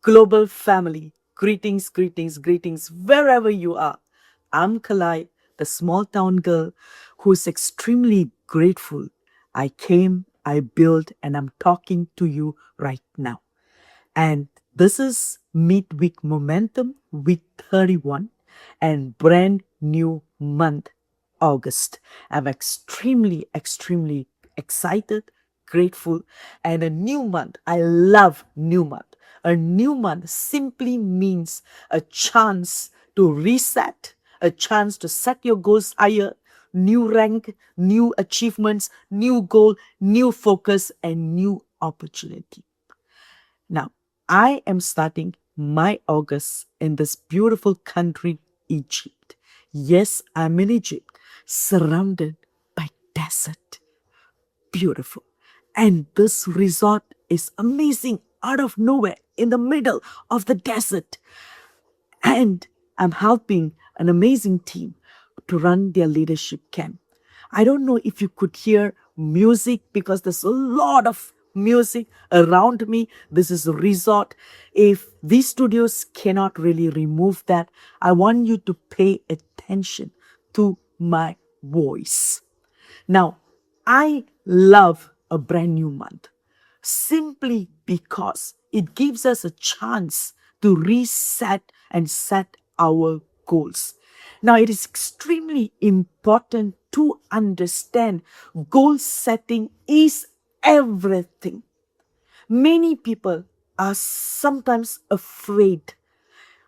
global family. Greetings, greetings, greetings, wherever you are. I'm Kalai, the small town girl who's extremely grateful. I came, I built, and I'm talking to you right now. And this is Midweek Momentum, week 31, and brand new month, August. I'm extremely excited, grateful, and a new month. I love new month. A new month simply means a chance to reset, a chance to set your goals higher, new rank, new achievements, new goal, new focus, and new opportunity. Now, I am starting my August in this beautiful country, Egypt. Yes, I'm in Egypt, surrounded by desert. Beautiful. And this resort is amazing out of nowhere in the middle of the desert. And I'm helping an amazing team to run their leadership camp. I don't know if you could hear music because there's a lot of music around me. This is a resort. If these studios cannot really remove that, I want you to pay attention to my voice. Now, I love a brand new month simply because it gives us a chance to reset and set our goals. Now, it is extremely important to understand goal setting is everything. Many people are sometimes afraid.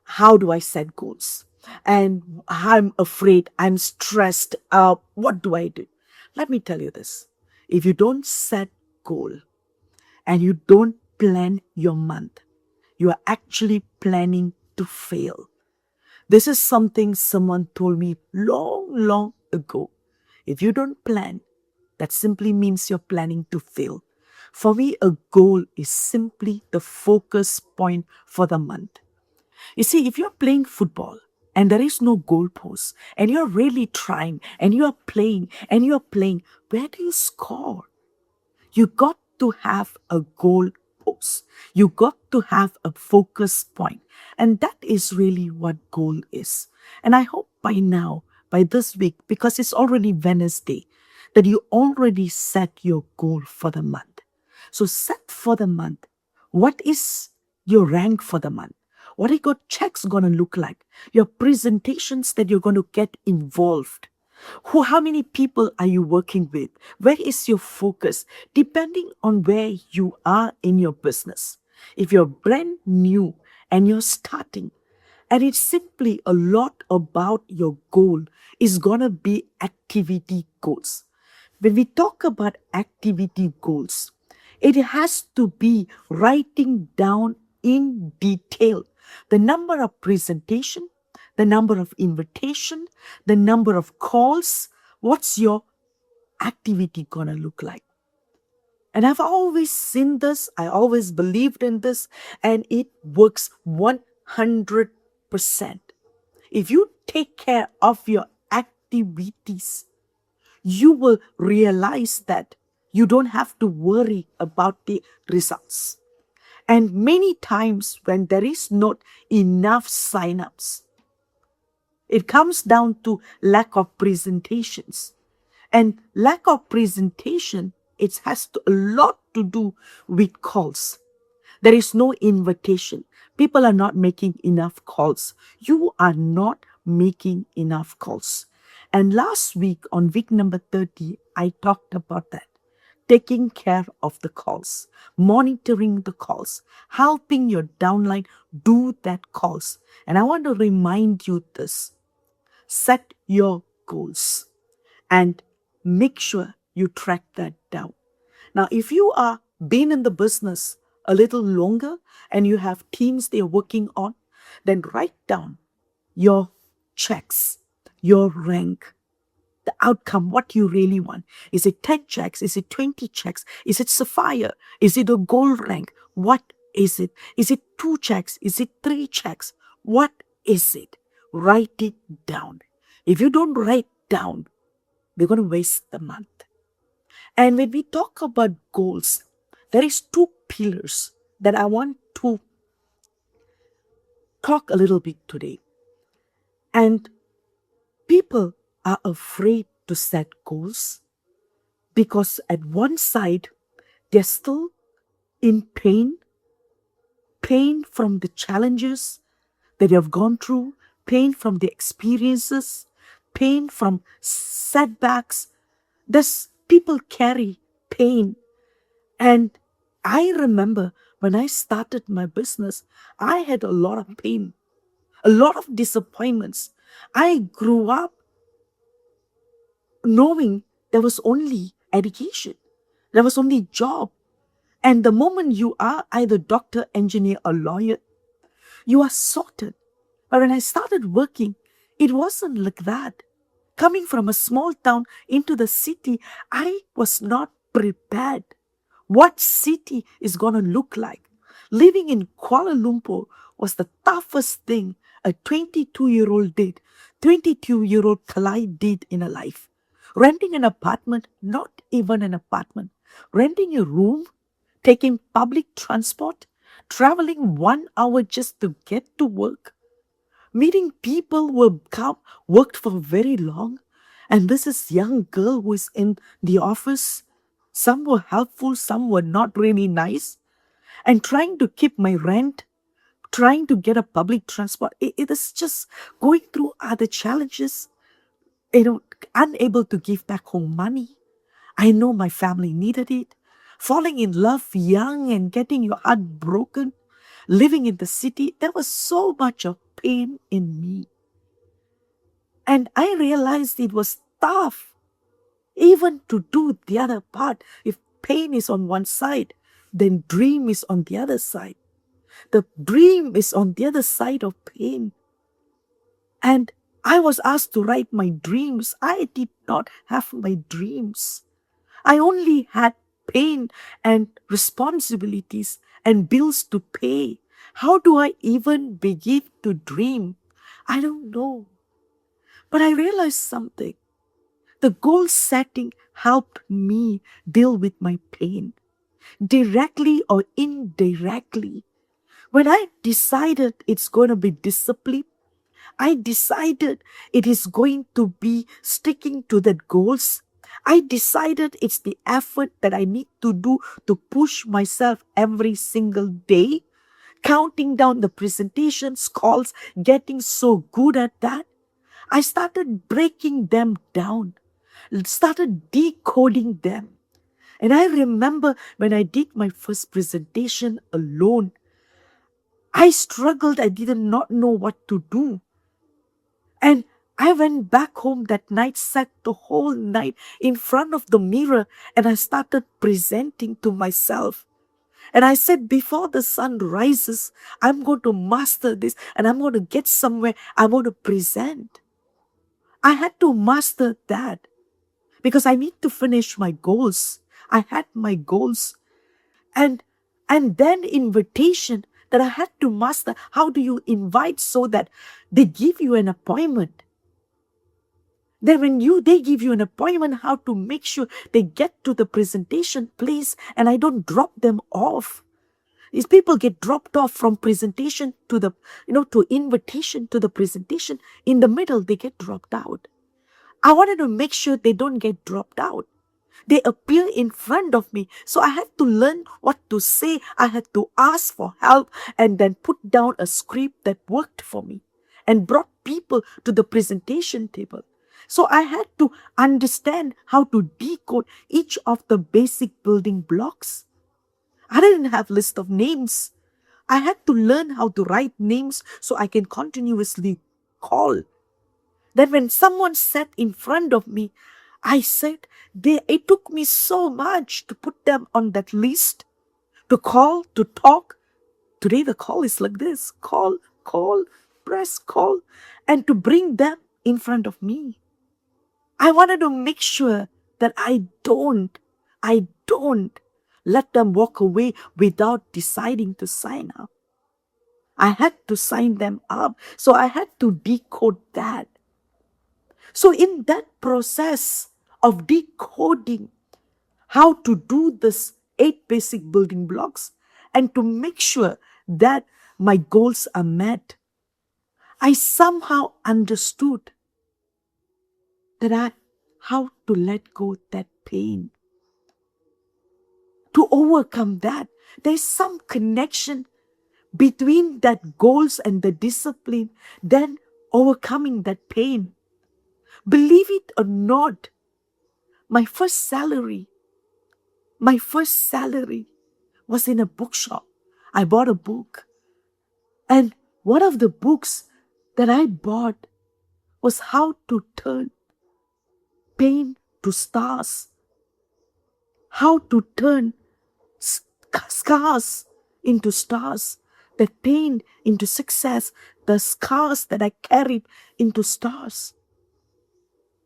How do I set goals? And I'm afraid, I'm stressed. What do I do? Let me tell you this. If you don't set goal, and you don't plan your month, you are actually planning to fail. This is something someone told me long ago. If you don't plan, that simply means you're planning to fail. For me, a goal is simply the focus point for the month. You see, if you're playing football and there is no goalpost and you're really trying and you're playing, where do you score? You got to have a goal post. You got to have a focus point. And that is really what goal is. And I hope by now, by this week, because it's already Wednesday, that you already set your goal for the month. So set for the month. What is your rank for the month? What are your checks going to look like? Your presentations that you're going to get involved. How many people are you working with? Where is your focus? Depending on where you are in your business. If you're brand new and you're starting, and it's simply a lot about your goal is going to be activity goals. When we talk about activity goals, it has to be writing down in detail the number of presentation, the number of invitation, the number of calls. What's your activity gonna look like? And I've always seen this, I always believed in this, and it works 100%. If you take care of your activities, you will realize that you don't have to worry about the results. And many times when there is not enough signups, it comes down to lack of presentations. And lack of presentation, it has a lot to do with calls. There is no invitation. People are not making enough calls. You are not making enough calls. And last week, on week number 30, I talked about that. Taking care of the calls, monitoring the calls, helping your downline do that calls. And I want to remind you this. Set your goals and make sure you track that down. Now, if you are been in the business a little longer and you have teams they're working on, then write down your checks, your rank, the outcome, what you really want. Is it 10 checks? Is it 20 checks? Is it sapphire? Is it a gold rank? What is it? Is it 2 checks? Is it 3 checks? What is it? Write it down. If you don't write down, we're going to waste the month. And when we talk about goals, there is 2 pillars that I want to talk a little bit today. And people are afraid to set goals because at one side, they're still in pain from the challenges that you have gone through, pain from the experiences, pain from setbacks. Thus, people carry pain. And I remember when I started my business, I had a lot of pain, a lot of disappointments. I grew up knowing there was only education, there was only job. And the moment you are either doctor, engineer, or lawyer, you are sorted. But when I started working, it wasn't like that. Coming from a small town into the city, I was not prepared. What city is going to look like? Living in Kuala Lumpur was the toughest thing a 22-year-old did, 22-year-old Kalai did in her life. Renting an apartment, not even an apartment, renting a room, taking public transport, traveling 1 hour just to get to work, meeting people who have come, worked for very long. And this is young girl who is in the office. Some were helpful, some were not really nice. And trying to keep my rent, trying to get a public transport. It is just going through other challenges, unable to give back home money. I know my family needed it. Falling in love young and getting your heart broken. Living in the city, there was so much of pain in me. And I realized it was tough even to do the other part. If pain is on one side, then dream is on the other side. The dream is on the other side of pain. And I was asked to write my dreams. I did not have my dreams. I only had pain and responsibilities and bills to pay. How do I even begin to dream? I don't know. But I realized something. The goal setting helped me deal with my pain, directly or indirectly. When I decided it's going to be discipline, I decided it is going to be sticking to that goals. I decided it's the effort that I need to do to push myself every single day, counting down the presentations, calls, getting so good at that. I started breaking them down, started decoding them. And I remember when I did my first presentation alone, I struggled. I did not know what to do. And I went back home that night, sat the whole night in front of the mirror, and I started presenting to myself. And I said, before the sun rises, I'm going to master this and I'm going to get somewhere. I'm going to present. I had to master that because I need to finish my goals. I had my goals. And then invitation that I had to master. How do you invite so that they give you an appointment? Then when they give you an appointment, how to make sure they get to the presentation place and I don't drop them off. These people get dropped off from presentation to to invitation to the presentation. In the middle, they get dropped out. I wanted to make sure they don't get dropped out. They appear in front of me. So I had to learn what to say. I had to ask for help and then put down a script that worked for me and brought people to the presentation table. So I had to understand how to decode each of the basic building blocks. I didn't have list of names. I had to learn how to write names so I can continuously call. Then when someone sat in front of me, I said, it took me so much to put them on that list, to call, to talk. Today the call is like this, call, press call, and to bring them in front of me. I wanted to make sure that I don't let them walk away without deciding to sign up. I had to sign them up. So I had to decode that. So in that process of decoding how to do this 8 basic building blocks and to make sure that my goals are met, I somehow understood how to let go that pain. To overcome that, there's some connection between that goals and the discipline, then overcoming that pain. Believe it or not, my first salary, my first salary was in a bookshop. I bought a book. And one of the books that I bought was how to turn pain to stars, how to turn scars into stars, the pain into success, the scars that I carried into stars.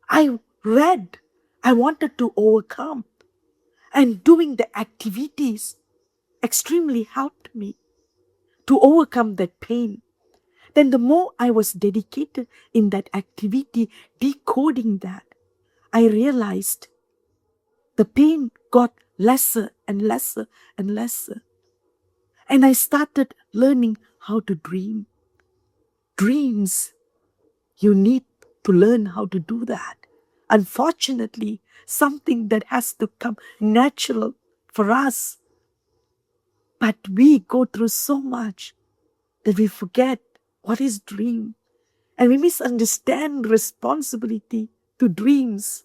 I read, I wanted to overcome, and doing the activities extremely helped me to overcome that pain. Then the more I was dedicated in that activity, decoding that, I realized the pain got lesser and lesser and lesser. And I started learning how to dream. Dreams, you need to learn how to do that. Unfortunately, something that has to come natural for us. But we go through so much that we forget what is dream. And we misunderstand responsibility to dreams.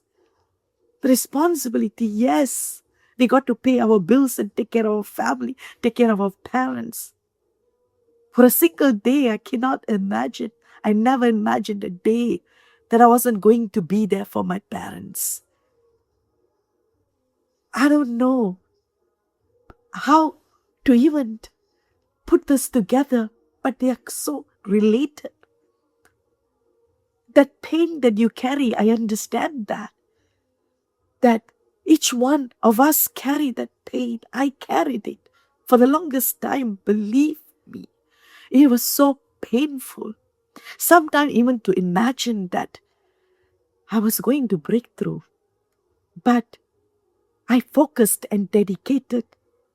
The responsibility, yes, we got to pay our bills and take care of our family, take care of our parents. For a single day, I cannot imagine. I never imagined a day that I wasn't going to be there for my parents. I don't know how to even put this together, but they are so related. That pain that you carry, I understand that. That each one of us carry that pain. I carried it for the longest time. Believe me, it was so painful. Sometimes even to imagine that I was going to break through. But I focused and dedicated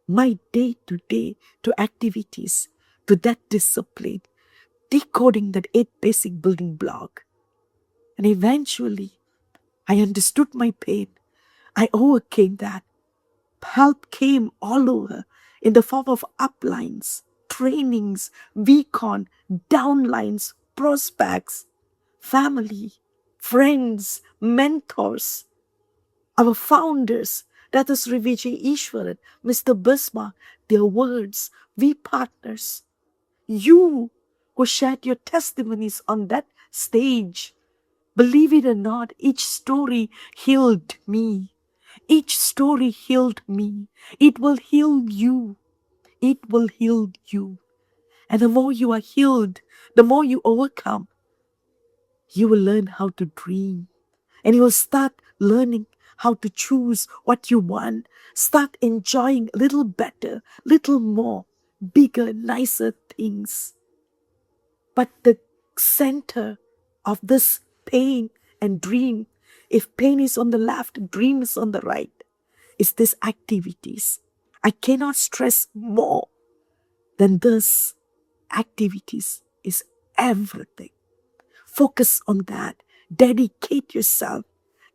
my day to day to activities, to that discipline, decoding that 8 basic building block. And eventually, I understood my pain. I overcame that. Help came all over in the form of uplines, trainings, VCon, downlines, prospects, family, friends, mentors, our founders, that is Rivijay Ishwaran, Mr. Bismarck, their words, we partners, you who shared your testimonies on that stage. Believe it or not, each story healed me. Each story healed me. It will heal you. It will heal you. And the more you are healed, the more you overcome, you will learn how to dream. And you will start learning how to choose what you want. Start enjoying a little better, little more, bigger, nicer things. But the center of this pain and dream, if pain is on the left, dream is on the right, is these activities. I cannot stress more than this. Activities is everything. Focus on that. Dedicate yourself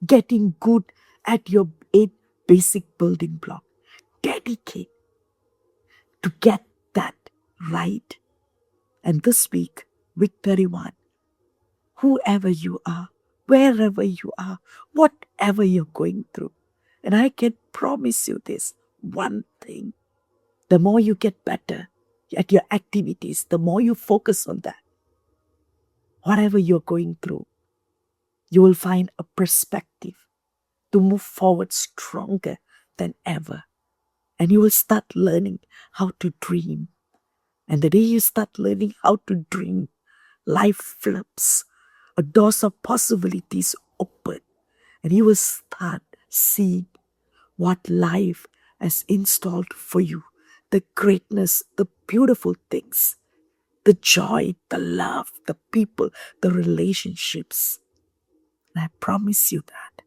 getting good at your 8 basic building block. Dedicate to get that right. And this week 31, whoever you are, wherever you are, whatever you're going through, and I can promise you this one thing: the more you get better at your activities, the more you focus on that, whatever you're going through, you will find a perspective to move forward stronger than ever. And you will start learning how to dream. And the day you start learning how to dream, life flips. A doors of possibilities open. And you will start seeing what life has installed for you. The greatness, the beautiful things, the joy, the love, the people, the relationships. And I promise you that.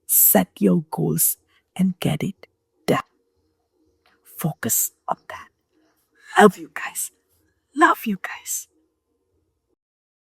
Set your goals and get it done. Focus on that. Love you guys. Love you guys.